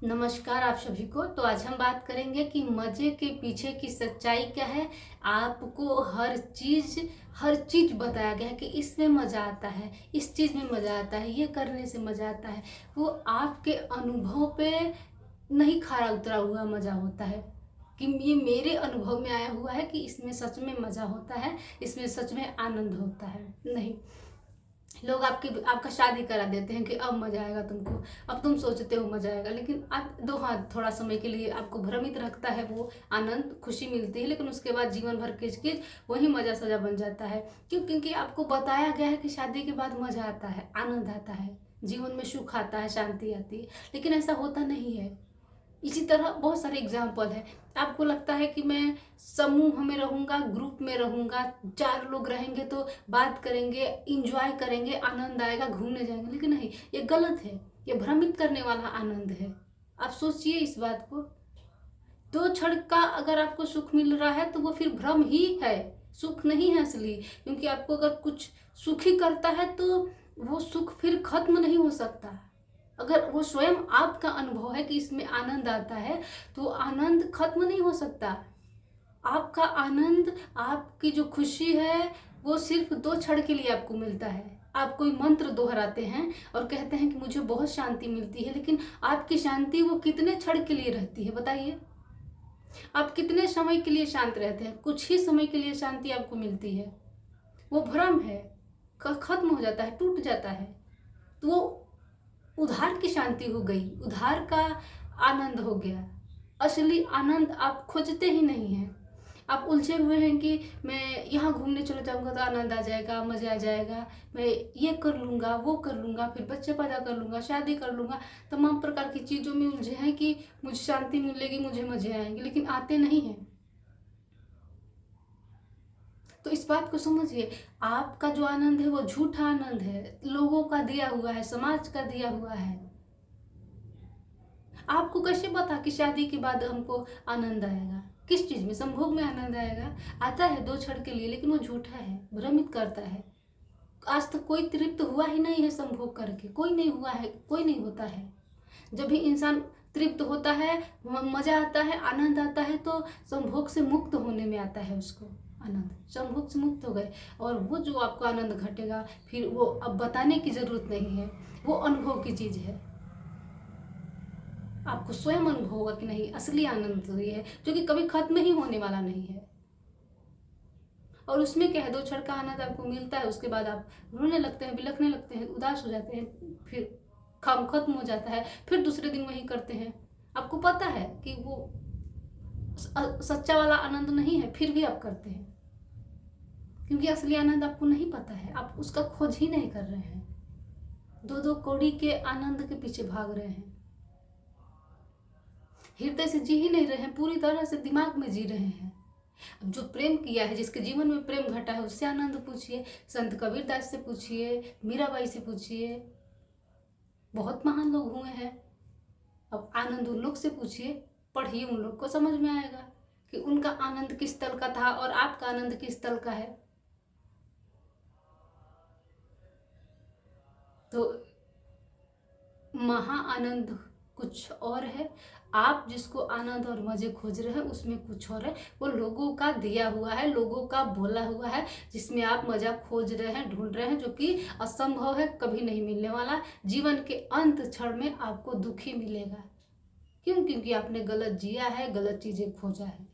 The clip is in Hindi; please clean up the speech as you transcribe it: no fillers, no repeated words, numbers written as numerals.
नमस्कार आप सभी को। तो आज हम बात करेंगे कि मज़े के पीछे की सच्चाई क्या है। आपको हर चीज़ बताया गया है कि इसमें मज़ा आता है, इस चीज़ में मज़ा आता है, ये करने से मज़ा आता है। वो आपके अनुभव पे नहीं खरा उतरा हुआ मज़ा होता है कि ये मेरे अनुभव में आया हुआ है कि इसमें सच में मज़ा होता है, इसमें सच में आनंद होता है। नहीं, लोग आपका शादी करा देते हैं कि अब मजा आएगा तुमको, अब तुम सोचते हो मजा आएगा, लेकिन आप दो हाँ थोड़ा समय के लिए आपको भ्रमित रखता है, वो आनंद खुशी मिलती है, लेकिन उसके बाद जीवन भर किच वही मजा सजा बन जाता है। क्यों? क्योंकि आपको बताया गया है कि शादी के बाद मजा आता है, आनंद आता है, जीवन में सुख आता है, शांति आती है, लेकिन ऐसा होता नहीं है। इसी तरह बहुत सारे एग्जाम्पल है। आपको लगता है कि मैं समूह में रहूंगा, ग्रुप में रहूंगा, 4 लोग रहेंगे तो बात करेंगे, इंजॉय करेंगे, आनंद आएगा, घूमने जाएंगे, लेकिन नहीं, ये गलत है। ये भ्रमित करने वाला आनंद है। आप सोचिए इस बात को। 2 क्षण का अगर आपको सुख मिल रहा है तो वो फिर भ्रम ही है, सुख नहीं है असली। क्योंकि आपको अगर कुछ सुखी करता है तो वो सुख फिर खत्म नहीं हो सकता। अगर वो स्वयं आपका अनुभव है कि इसमें आनंद आता है तो आनंद खत्म नहीं हो सकता। आपका आनंद, आपकी जो खुशी है वो सिर्फ 2 क्षण के लिए आपको मिलता है। आप कोई मंत्र दोहराते हैं और कहते हैं कि मुझे बहुत शांति मिलती है, लेकिन आपकी शांति वो कितने क्षण के लिए रहती है बताइए। आप कितने समय के लिए शांत रहते हैं? कुछ ही समय के लिए शांति आपको मिलती है। वो भ्रम है, खत्म हो जाता है, टूट जाता है। तो वो उधार की शांति हो गई, उधार का आनंद हो गया। असली आनंद आप खोजते ही नहीं हैं। आप उलझे हुए हैं कि मैं यहाँ घूमने चले जाऊंगा तो आनंद आ जाएगा, मजा आ जाएगा, मैं ये कर लूंगा, वो कर लूंगा, फिर बच्चे पैदा कर लूंगा, शादी कर लूंगा, तमाम प्रकार की चीजों में उलझे हैं कि मुझे शांति मिलेगी, मुझे मजे आएंगे, लेकिन आते नहीं हैं। तो इस बात को समझिए, आपका जो आनंद है वो झूठा आनंद है, लोगों का दिया हुआ है, समाज का दिया हुआ है। आपको कैसे पता कि शादी के बाद हमको आनंद आएगा? किस चीज में? संभोग में आनंद आएगा? आता है 2 क्षण के लिए, लेकिन वो झूठा है, भ्रमित करता है। आज तक कोई तृप्त हुआ ही नहीं है संभोग करके, कोई नहीं हुआ है, कोई नहीं होता है। जब भी इंसान तृप्त होता है, मजा आता है, आनंद आता है, तो संभोग से मुक्त होने में आता है उसको आनंद। संभोग से मुक्त हो गए और वो जो आपको आनंद घटेगा फिर वो अब बताने की जरूरत नहीं है, वो अनुभव की चीज है। आपको स्वयं अनुभव होगा कि नहीं, असली आनंद तो ये है जो कि कभी खत्म ही होने वाला नहीं है। और उसमें क्या है, 2 क्षण का आनंद आपको मिलता है, उसके बाद आप रोने लगते हैं, बिलखने लगते हैं, उदास हो जाते हैं, फिर काम खत्म हो जाता है, फिर दूसरे दिन वही करते हैं। आपको पता है कि वो सच्चा वाला आनंद नहीं है, फिर भी आप करते हैं, क्योंकि असली आनंद आपको नहीं पता है, आप उसका खोज ही नहीं कर रहे हैं। 2 कौड़ी के आनंद के पीछे भाग रहे हैं, हृदय से जी ही नहीं रहे हैं, पूरी तरह से दिमाग में जी रहे हैं। अब जो प्रेम किया है, जिसके जीवन में प्रेम घटा है, उससे आनंद पूछिए, संत कबीरदास से पूछिए, मीराबाई से पूछिए, बहुत महान लोग हुए हैं। अब आनंद उन लोग से पूछिए, पढ़िए, उन लोग को समझ में आएगा कि उनका आनंद किस तल का था और आपका आनंद किस तल का है। तो महा आनंद कुछ और है, आप जिसको आनंद और मजे खोज रहे हैं उसमें कुछ और है। वो लोगों का दिया हुआ है, लोगों का बोला हुआ है, जिसमें आप मजा खोज रहे हैं, ढूंढ रहे हैं, जो कि असंभव है, कभी नहीं मिलने वाला। जीवन के अंत क्षण में आपको दुखी मिलेगा। क्यों? क्योंकि आपने गलत जिया है, गलत चीजें खोजा है।